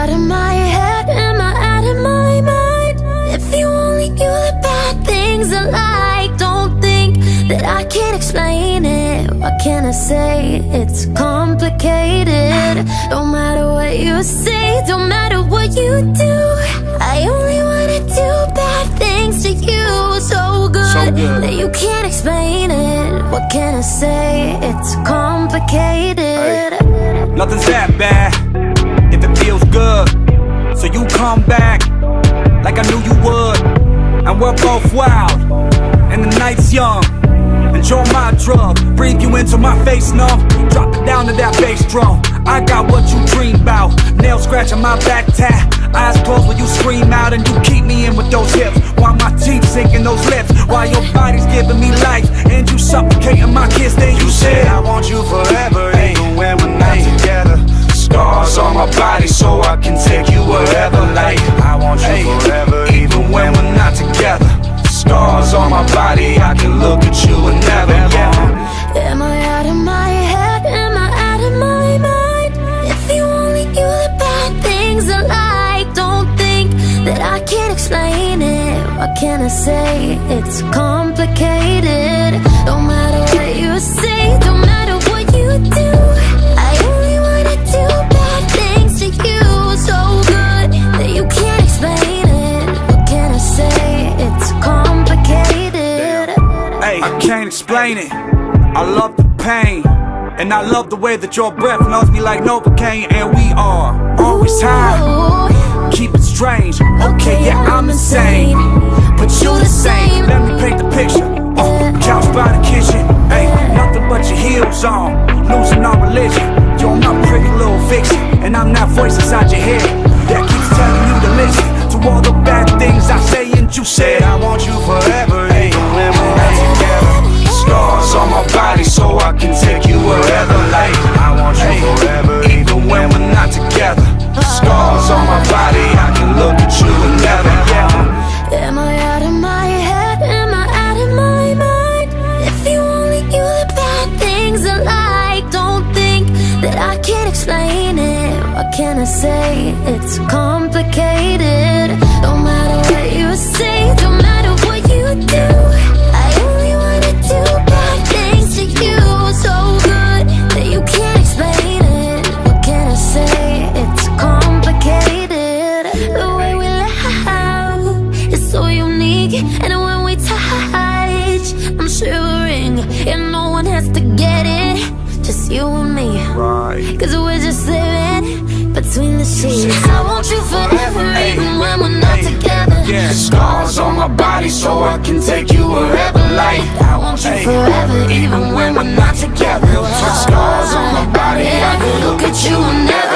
out of my head? Am I out of my mind? If you only knew the bad things I like. Don't think that I can't explain it. What can I say? It's complicated. No matter what you say, don't matter what you do, I only wanna do bad things to you. So good that you can't explain it. What can I say? It's complicated. Nothing's that bad if it feels good. So you come back like I knew you would. And we're both wild and the night's young. Enjoy my drug, breathe you into my face, numb. Drop it down to that bass drum. I got what you dream about. Nail scratching my back tat. Eyes closed when you scream out, and you keep me in with those hips, while my teeth sink in those lips, while your body's giving me life, and you suffocating my kiss. Then you said I want you forever, even when we're not together. Scars on my body so I can take you wherever. Like I want you forever, even when we're not together. Scars on my body, I can look at you and never. Am I out of my head? Am I out of my mind? If you only knew the bad things I like. Don't think that I can't explain it. What can I say? It's complicated. No matter what you say, don't matter what you do, I only wanna do bad things to you. So good that you can't explain it. What can I say? It's complicated. I can't explain it. I love the pain, and I love the way that your breath knows me like Novocaine. And we are always high, keep it strange. Okay, yeah, I'm insane, but you the same. Let me paint the picture. Couch by the kitchen, hey, nothing but your heels on, losing our religion. You're my pretty little fiction, and I'm that voice inside your head that keeps telling you to listen to all the bad things I say. And you said I want you forever, even when we're not together. Scars on my body so I can take you wherever. Like I want you forever, even when we're not together. Scars on my body, I can look at you and never. Am I out of my head? Am I out of my mind? If you only knew the bad things I like. Don't think that I can't explain it. What can I say? It's complicated. No matter what you say, don't matter what you do, I only wanna do bad things to you. So good that you can't explain it. What can I say? It's complicated. The way we laugh is so unique, and when we touch, I'm shivering, and no one has to get it, just you and me. Cause we're just living between the sheets. I want you forever, even when we're not together. Scars on my body so I can take you wherever. Like I want you forever, even when we're not together. Scars on my body, I can look at you and never